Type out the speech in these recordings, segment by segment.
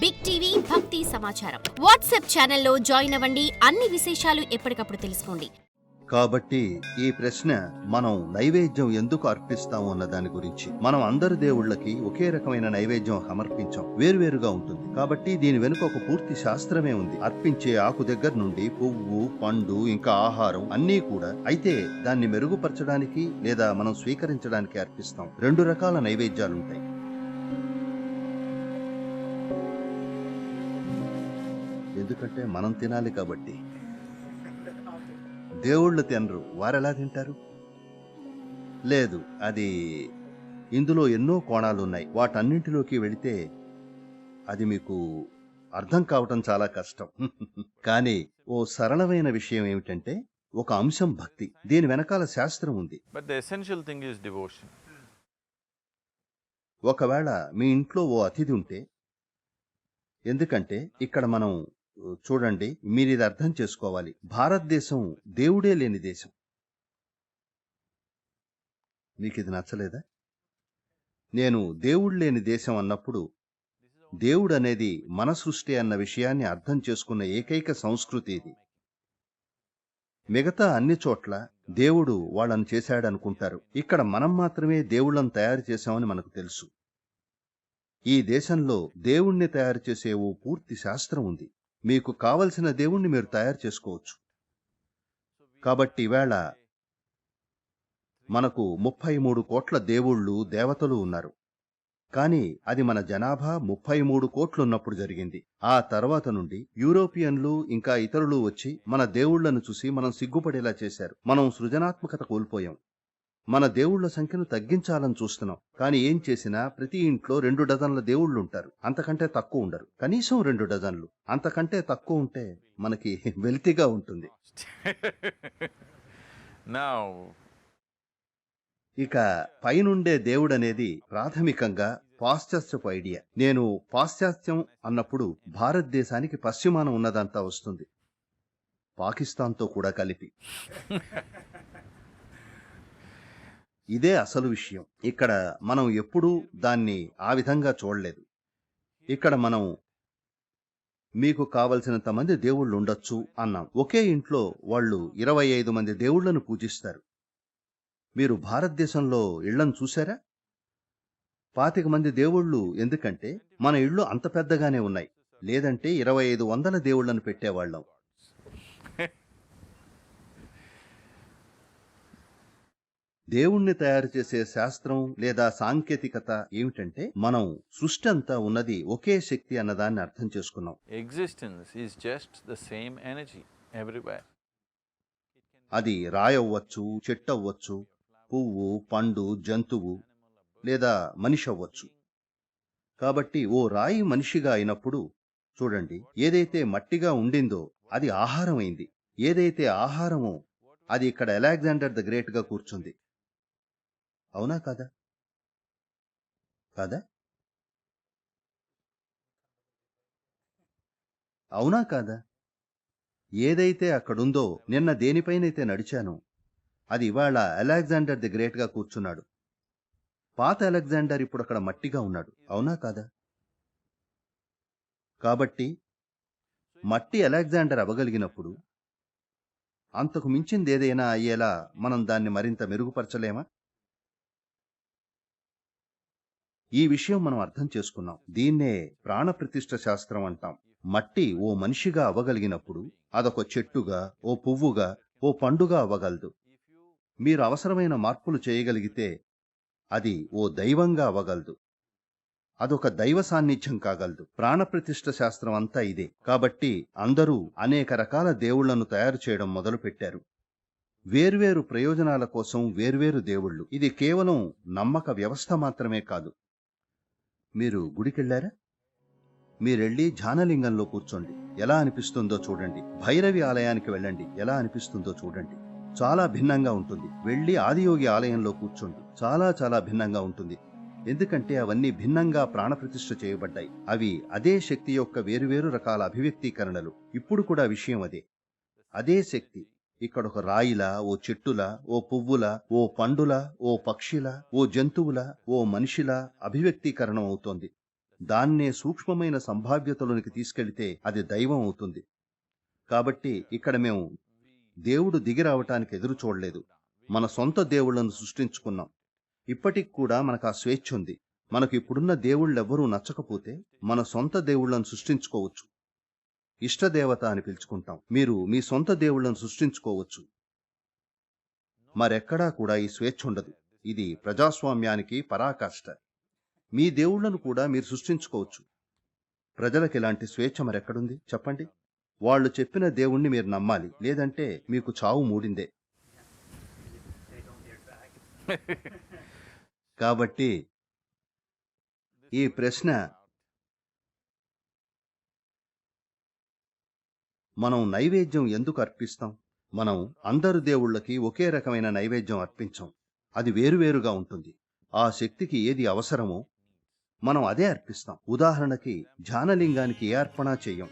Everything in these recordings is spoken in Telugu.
బిగ్ టీవీ భక్తి సమాచారం వాట్సాప్ ఛానల్లో జాయిన్ అవ్వండి. అన్ని విశేషాలు ఎప్పటికప్పుడు తెలుసుకోండి. కాబట్టి ఈ ప్రశ్న మనం నైవేద్యం ఎందుకు అర్పిస్తాము అన్న దాని గురించి. మనం అందరి దేవుళ్ళకి ఒకే రకమైన నైవేద్యం సమర్పించాం, వేరువేరుగా ఉంటుంది. కాబట్టి దీని వెనుక ఒక పూర్తి శాస్త్రమే ఉంది. అర్పించే ఆకు దగ్గర నుండి పువ్వు, పండు, ఇంకా ఆహారం అన్నీ కూడా. అయితే దాన్ని మెరుగుపరచడానికి లేదా మనం స్వీకరించడానికి అర్పిస్తాం. 2 రకాల నైవేద్యాలుంటాయి. ఎందుకంటే మనం తినాలి కాబట్టి. దేవుళ్ళు తినరు, వారెలా తింటారు? లేదు, అది ఇందులో ఎన్నో కోణాలున్నాయి. వాటన్నింటిలోకి వెళితే అది మీకు అర్థం కావటం చాలా కష్టం. కానీ ఓ సరళమైన విషయం ఏమిటంటే, ఒక అంశం భక్తి. దీని వెనకాల శాస్త్రం ఉంది. But the essential thing is devotion. ఒకవేళ మీ ఇంట్లో ఓ అతిథి ఉంటే, ఎందుకంటే ఇక్కడ మనం చూడండి, మీరు ఇది అర్థం చేసుకోవాలి. భారతదేశం దేవుడే లేని దేశం. మీకు ఇది నచ్చలేదా? నేను దేవుడు లేని దేశం అన్నప్పుడు, దేవుడు అనేది మన సృష్టి అన్న విషయాన్ని అర్థం చేసుకున్న ఏకైక సంస్కృతి ఇది. మిగతా అన్ని చోట్ల దేవుడు వాళ్ళని చేశాడనుకుంటారు. ఇక్కడ మనం మాత్రమే దేవుళ్ళను తయారు చేశామని మనకు తెలుసు. ఈ దేశంలో దేవుణ్ణి తయారు చేసే ఓ పూర్తి శాస్త్రం ఉంది. మీకు కావలసిన దేవుణ్ణి మీరు తయారు చేసుకోవచ్చు. కాబట్టి ఈవేళ మనకు 33 కోట్ల దేవుళ్ళు, దేవతలు ఉన్నారు. కానీ అది మన జనాభా 33 కోట్లున్నప్పుడు జరిగింది. ఆ తర్వాత నుండి యూరోపియన్లు ఇంకా ఇతరులు వచ్చి మన దేవుళ్లను చూసి మనం సిగ్గుపడేలా చేశారు. మనం సృజనాత్మకత కోల్పోయాం. మన దేవుళ్ల సంఖ్యను తగ్గించాలని చూస్తున్నాం. కానీ ఏం చేసినా ప్రతి ఇంట్లో 2 డజన్ల దేవుళ్ళుంటారు. అంతకంటే తక్కువ ఉండరు. కనీసం 2 డజన్లు. అంతకంటే తక్కువ ఉంటే మనకి వెల్తిగా ఉంటుంది. Now, ఇక పైనుండే దేవుడనేది ప్రాథమికంగా పాశ్చాత్యపు ఐడియా. నేను పాశ్చాత్యం అన్నప్పుడు భారతదేశానికి పశ్చిమాన ఉన్నదంతా వస్తుంది, పాకిస్తాన్తో కూడా కలిపి. ఇదే అసలు విషయం. ఇక్కడ మనం ఎప్పుడూ దాన్ని ఆ విధంగా చూడలేదు. ఇక్కడ మనం మీకు కావలసినంత మంది దేవుళ్ళు ఉండొచ్చు అన్నాం. ఒకే ఇంట్లో వాళ్ళు 25 మంది దేవుళ్లను పూజిస్తారు. మీరు భారతదేశంలో ఇళ్లను చూశారా? 25 మంది దేవుళ్ళు. ఎందుకంటే మన ఇళ్ళు అంత పెద్దగానే ఉన్నాయి. లేదంటే 2500 దేవుళ్లను పెట్టేవాళ్ళం. దేవుణ్ణి తయారు చేసే శాస్త్రం లేదా సాంకేతికత ఏమిటంటే, మనం సృష్టి అంతా ఉన్నది ఒకే శక్తి అన్నదాన్ని అర్థం చేసుకున్నాం. existence is just the same energy everywhere. అది రాయవ్వచ్చు, చెట్టవ్వచ్చు, పువ్వు, పండు, జంతువు లేదా మనిషి అవ్వచ్చు. కాబట్టి ఓ రాయి మనిషిగా అయినప్పుడు చూడండి, ఏదైతే మట్టిగా ఉండిందో అది ఆహారం అయింది. ఏదైతే ఆహారమో అది ఇక్కడ అలెగ్జాండర్ ద గ్రేట్ గా కూర్చుంది. అవునా కాదా? కాదా? అవునా కాదా? ఏదైతే అక్కడుందో, నిన్న దేనిపైనైతే నడిచానో అది ఇవాళ అలెగ్జాండర్ ది గ్రేట్ గా కూర్చున్నాడు. పాత అలెగ్జాండర్ ఇప్పుడు అక్కడ మట్టిగా ఉన్నాడు. అవునా కాదా? కాబట్టి మట్టి అలెగ్జాండర్ అవ్వగలిగినప్పుడు అంతకు మించింది ఏదైనా అయ్యేలా మనం దాన్ని మరింత మెరుగుపరచలేమా? ఈ విషయం మనం అర్థం చేసుకున్నాం. దీన్నే ప్రాణప్రతిష్ఠ శాస్త్రం అంటాం. మట్టి ఓ మనిషిగా అవ్వగలిగినప్పుడు అదొక చెట్టుగా, ఓ పువ్వుగా, ఓ పండుగా అవ్వగలదు. మీరు అవసరమైన మార్పులు చేయగలిగితే అది ఓ దైవంగా అవ్వగలదు. అదొక దైవ సాన్నిధ్యం కాగలదు. ప్రాణప్రతిష్ఠ శాస్త్రం అంతా ఇదే. కాబట్టి అందరూ అనేక రకాల దేవుళ్లను తయారు చేయడం మొదలుపెట్టారు. వేర్వేరు ప్రయోజనాల కోసం వేర్వేరు దేవుళ్ళు. ఇది కేవలం నమ్మక వ్యవస్థ మాత్రమే కాదు. మీరు గుడికెళ్లారా? మీరెళ్ళి ధ్యానలింగంలో కూర్చోండి, ఎలా అనిపిస్తుందో చూడండి. భైరవి ఆలయానికి వెళ్ళండి, ఎలా అనిపిస్తుందో చూడండి. చాలా భిన్నంగా ఉంటుంది. వెళ్ళి ఆదియోగి ఆలయంలో కూర్చోండి, చాలా చాలా భిన్నంగా ఉంటుంది. ఎందుకంటే అవన్నీ భిన్నంగా ప్రాణప్రతిష్ఠ చేయబడ్డాయి. అవి అదే శక్తి యొక్క వేరువేరు రకాల అభివ్యక్తీకరణలు. ఇప్పుడు కూడా విషయం అదే. అదే శక్తి ఇక్కడొక రాయిలా, ఓ చెట్టులా, ఓ పువ్వులా, ఓ పండులా, ఓ పక్షిలా, ఓ జంతువులా, ఓ మనిషిలా అభివ్యక్తీకరణం అవుతోంది. దాన్నే సూక్ష్మమైన సంభావ్యతలోనికి తీసుకెళ్తే అది దైవం అవుతుంది. కాబట్టి ఇక్కడ మేము దేవుడు దిగి రావటానికి ఎదురు చూడలేదు. మన సొంత దేవుళ్లను సృష్టించుకున్నాం. ఇప్పటికి కూడా మనకు ఆ స్వేచ్ఛ ఉంది. మనకు ఇప్పుడున్న దేవుళ్ళెవ్వరూ నచ్చకపోతే మన సొంత దేవుళ్లను సృష్టించుకోవచ్చు. ఇష్టదేవత అని పిలుచుకుంటాం. మీరు మీ సొంత దేవుళ్లను సృష్టించుకోవచ్చు. మరెక్కడా కూడా ఈ స్వేచ్ఛ ఉండదు. ఇది ప్రజాస్వామ్యానికి పరాకాష్ట. మీ దేవుళ్లను కూడా మీరు సృష్టించుకోవచ్చు. ప్రజలకు ఇలాంటి స్వేచ్ఛ మరెక్కడుంది చెప్పండి? వాళ్ళు చెప్పిన దేవుణ్ణి మీరు నమ్మాలి, లేదంటే మీకు చావు మూడిందే. కాబట్టి ఈ ప్రశ్న మనం నైవేద్యం ఎందుకు అర్పిస్తాం? మనం అందరు దేవుళ్ళకి ఒకే రకమైన నైవేద్యం అర్పించం. అది వేరువేరుగా ఉంటుంది. ఆ శక్తికి ఏది అవసరమో మనం అదే అర్పిస్తాం. ఉదాహరణకి ధ్యానలింగానికి ఏ అర్పణ చెయ్యం.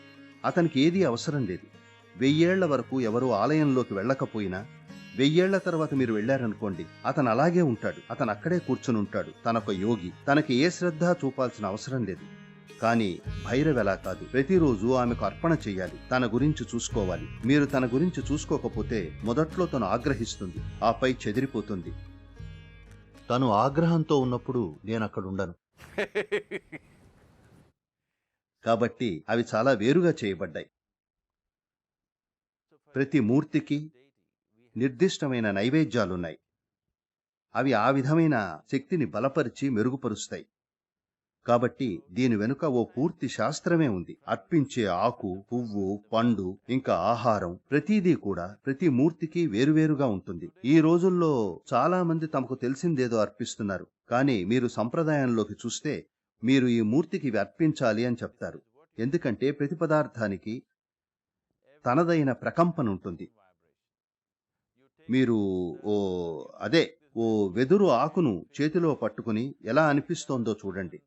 అతనికి ఏదీ అవసరం లేదు. 1000 ఏళ్ల వరకు ఎవరూ ఆలయంలోకి వెళ్ళకపోయినా 1000 ఏళ్ల తర్వాత మీరు వెళ్ళారనుకోండి, అతను అలాగే ఉంటాడు. అతను అక్కడే కూర్చుని ఉంటాడు. తనొక యోగి. తనకి ఏ శ్రద్ధ చూపాల్సిన అవసరం లేదు. కానీ భైరవెలా కాదు. ప్రతిరోజు ఆమెకు అర్పణ చెయ్యాలి. తన గురించి చూసుకోవాలి. మీరు తన గురించి చూసుకోకపోతే మొదట్లో తను ఆగ్రహిస్తుంది, ఆపై చెదిరిపోతుంది. తను ఆగ్రహంతో ఉన్నప్పుడు నేనక్కడుండను. కాబట్టి అవి చాలా వేరుగా చేయబడ్డాయి. ప్రతి మూర్తికి నిర్దిష్టమైన నైవేద్యాలున్నాయి. అవి ఆ విధమైన శక్తిని బలపరిచి మెరుగుపరుస్తాయి. కాబట్టి దీని వెనుక ఓ పూర్తి శాస్త్రమే ఉంది. అర్పించే ఆకు, పువ్వు, పండు, ఇంకా ఆహారం ప్రతిదీ కూడా ప్రతి మూర్తికి వేరువేరుగా ఉంటుంది. ఈ రోజుల్లో చాలా మంది తమకు తెలిసిందేదో అర్పిస్తున్నారు. కానీ మీరు సంప్రదాయంలోకి చూస్తే మీరు ఈ మూర్తికి ఇవి అర్పించాలి అని చెప్తారు. ఎందుకంటే ప్రతి పదార్థానికి తనదైన ప్రకంపన ఉంటుంది. మీరు ఓ వెదురు ఆకును చేతిలో పట్టుకుని ఎలా అనిపిస్తోందో చూడండి.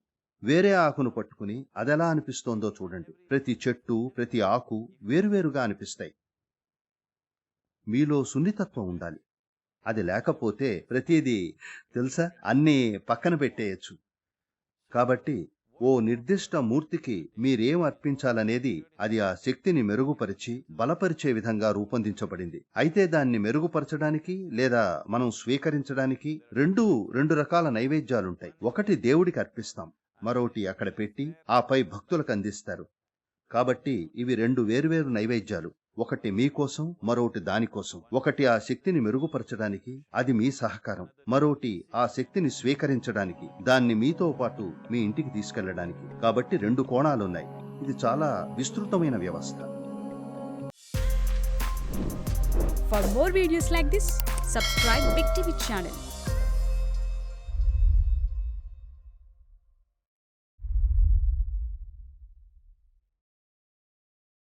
వేరే ఆకును పట్టుకుని అదెలా అనిపిస్తోందో చూడండి. ప్రతి చెట్టు, ప్రతి ఆకు వేరువేరుగా అనిపిస్తాయి. మీలో సున్నితత్వం ఉండాలి. అది లేకపోతే ప్రతిదీ తెలుసా అన్నీ పక్కన పెట్టేయచ్చు. కాబట్టి ఓ నిర్దిష్ట మూర్తికి మీరేం అర్పించాలనేది అది ఆ శక్తిని మెరుగుపరిచి బలపరిచే విధంగా రూపొందించబడింది. అయితే దాన్ని మెరుగుపరచడానికి లేదా మనం స్వీకరించడానికి రెండు రకాల నైవేద్యాలుంటాయి. ఒకటి దేవుడికి అర్పిస్తాం, మరొకటి అక్కడ పెట్టి ఆపై భక్తులకు అందిస్తారు. కాబట్టి ఇవి 2 వేర్వేరు నైవేద్యాలు. ఒకటి మీకోసం, మరొకటి దానికోసం. ఒకటి ఆ శక్తిని మెరుగుపరచడానికి, అది మీ సహకారం. మరొకటి ఆ శక్తిని స్వీకరించడానికి, దాన్ని మీతో పాటు మీ ఇంటికి తీసుకెళ్లడానికి. కాబట్టి 2 కోణాలున్నాయి. ఇది చాలా విస్తృతమైన వ్యవస్థ. For more videos like this, subscribe Big TV channel.